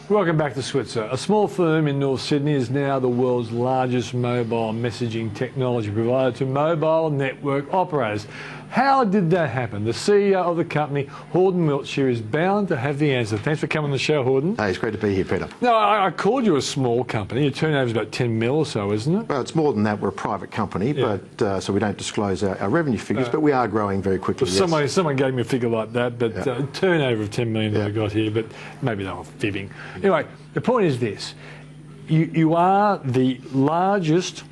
Welcome back to Switzer. A small firm in North Sydney is now the world's largest mobile messaging technology provider to mobile network operators. How did that happen? The CEO of the company, Horden Wiltshire, is bound to have the answer. Thanks for coming on the show, Horden. Hey, it's great to be here, Peter. No, I called you a small company. Your turnover is about 10 mil or so, isn't it? Well, it's more than that. We're a private company, but so we don't disclose our revenue figures, but we are growing very quickly. Well, someone gave me a figure like that, but turnover of 10 million that I got here, but maybe they were fibbing. Anyway, the point is this. You are the largest,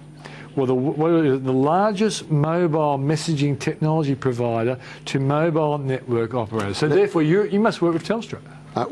well, the largest mobile messaging technology provider to mobile network operators. So therefore, you must work with Telstra.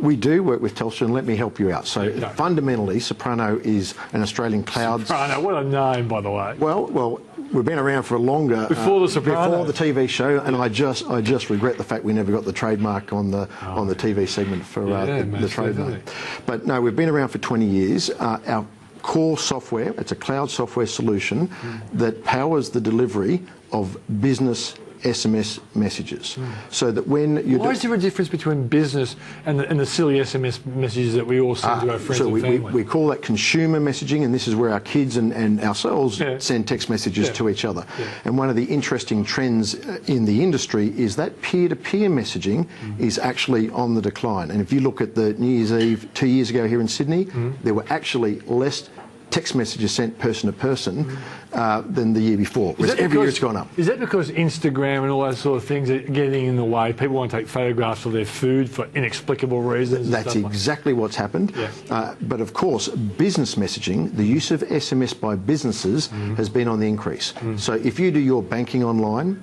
We do work with Telstra, and let me help you out. So fundamentally, Soprano is an Australian cloud... Soprano, what a name, by the way. Well, we've been around for longer. Before the Soprano. Before the TV show, and I just regret the fact we never got the trademark on the TV segment for the trademark. But no, we've been around for 20 years. Our core software, it's a cloud software solution that powers the delivery of business SMS messages, so that when you... Why is there a difference between business and the silly SMS messages that we all send to our friends and family? We call that consumer messaging, and this is where our kids and ourselves send text messages to each other. And one of the interesting trends in the industry is that peer-to-peer messaging is actually on the decline. And if you look at the New Year's Eve 2 years ago here in Sydney, there were actually less text messages sent person to person than the year before, whereas every year it's gone up. Is that because Instagram and all those sort of things are getting in the way? People want to take photographs of their food for inexplicable reasons? That's exactly what's happened. But of course, business messaging, the use of SMS by businesses has been on the increase. So if you do your banking online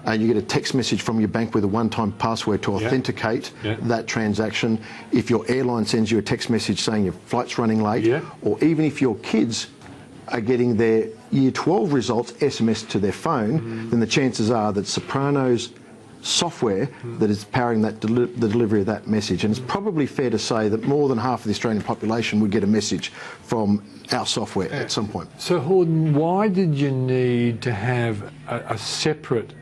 and you get a text message from your bank with a one-time password to authenticate that transaction, if your airline sends you a text message saying your flight's running late, or even if your kids are getting their Year 12 results SMS to their phone, then the chances are that Soprano's software that is powering that the delivery of that message. And it's probably fair to say that more than half of the Australian population would get a message from our software at some point. So, Horden, why did you need to have a separate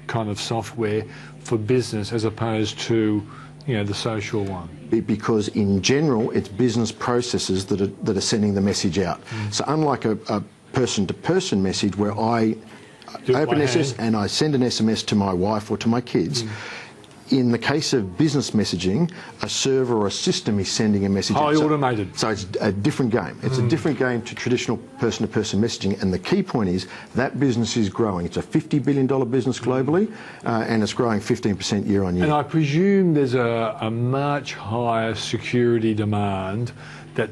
kind of software for business as opposed to, you know, the social one? Because in general, it's business processes that are sending the message out. So unlike a person-to-person message where I open SMS and I send an SMS to my wife or to my kids, in the case of business messaging, a server or a system is sending a message. Highly automated. So it's a different game. It's a different game to traditional person-to-person messaging. And the key point is that business is growing. It's a $50 billion business globally, and it's growing 15% year on year. And I presume there's a much higher security demand that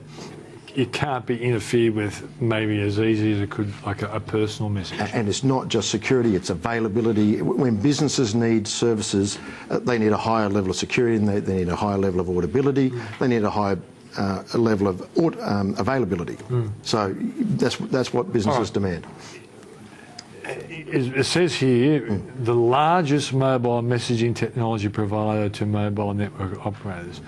it can't be interfered with maybe as easy as it could, like a personal message. And it's not just security, it's availability. When businesses need services, they need a higher level of security, and they need a higher level of audibility, they need a higher level of availability. So that's what businesses demand. It says here, the largest mobile messaging technology provider to mobile network operators.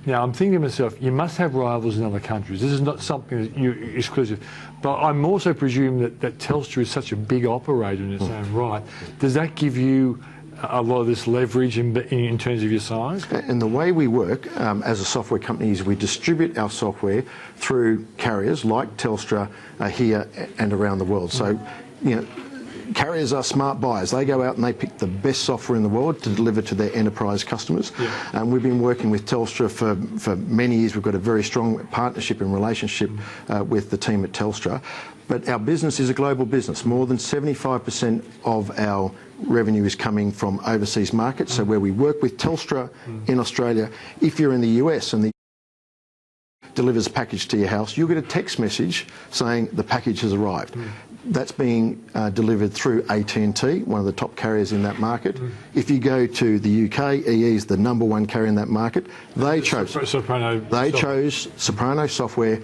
Now, I'm thinking to myself, you must have rivals in other countries. This is not something that you're exclusive. But I'm also presuming that Telstra is such a big operator in its own right. Does that give you a lot of this leverage in terms of your size? And the way we work as a software company is we distribute our software through carriers like Telstra here and around the world. So, you know, carriers are smart buyers. They go out and they pick the best software in the world to deliver to their enterprise customers. And we've been working with Telstra for many years. We've got a very strong partnership and relationship with the team at Telstra. But our business is a global business. More than 75% of our revenue is coming from overseas markets. So where we work with Telstra in Australia, if you're in the US and the delivers a package to your house, you'll get a text message saying the package has arrived. That's being delivered through AT&T, one of the top carriers in that market. If you go to the UK, EE is the #1 carrier in that market. They chose Soprano software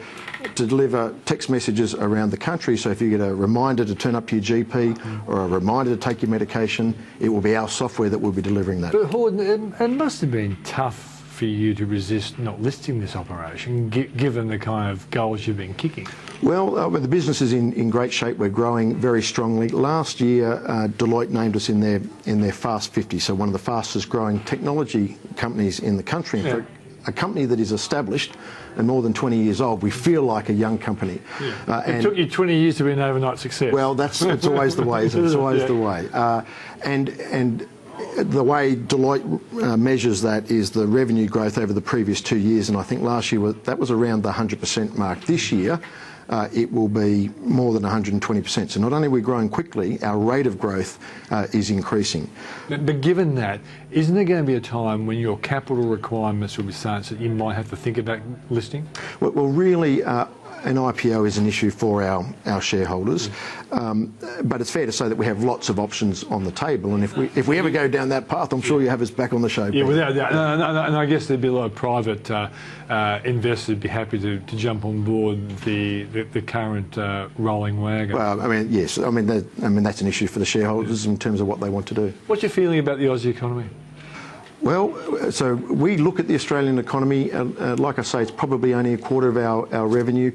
to deliver text messages around the country. So if you get a reminder to turn up to your GP or a reminder to take your medication, it will be our software that will be delivering that. But Horden, it must have been tough for you to resist not listing this operation, given the kind of goals you've been kicking? Well, the business is in great shape. We're growing very strongly. Last year, Deloitte named us in their Fast 50, so one of the fastest growing technology companies in the country. Yeah. For a company that is established and more than 20 years old, we feel like a young company. Yeah. It took you 20 years to be an overnight success. Well, it's always the way, isn't it? It's always the way. And the way Deloitte measures that is the revenue growth over the previous 2 years, and I think last year that was around the 100% mark. This year, it will be more than 120%. So not only are we growing quickly, our rate of growth is increasing. But given that, isn't there going to be a time when your capital requirements will be such that you might have to think about listing? Well, really, an IPO is an issue for our shareholders, but it's fair to say that we have lots of options on the table, and if we ever go down that path, I'm sure you have us back on the show. Yeah, without doubt. And I guess there'd be a lot of private investors who'd be happy to jump on board the current rolling wagon. Well, I mean, yes, I mean that's an issue for the shareholders in terms of what they want to do. What's your feeling about the Aussie economy? Well, so we look at the Australian economy, like I say, it's probably only a quarter of our revenue.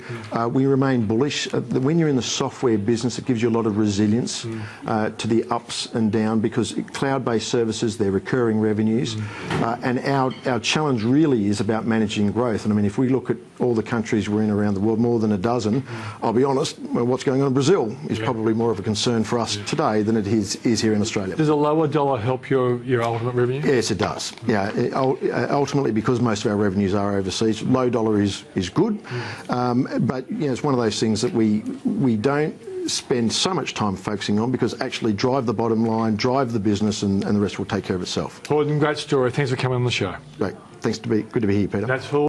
We remain bullish. When you're in the software business, it gives you a lot of resilience to the ups and downs, because cloud-based services, they're recurring revenues. And our challenge really is about managing growth. And I mean, if we look at all the countries we're in around the world, more than a dozen, I'll be honest, what's going on in Brazil is probably more of a concern for us today than it is here in Australia. Does a lower dollar help your ultimate revenue? Yes, it does. Yeah, ultimately, because most of our revenues are overseas, low dollar is good, but it's one of those things that we don't spend so much time focusing on, because actually drive the bottom line, drive the business, and the rest will take care of itself. Horden, great story. Thanks for coming on the show. Great. Thanks good to be here, Peter. That's Horden.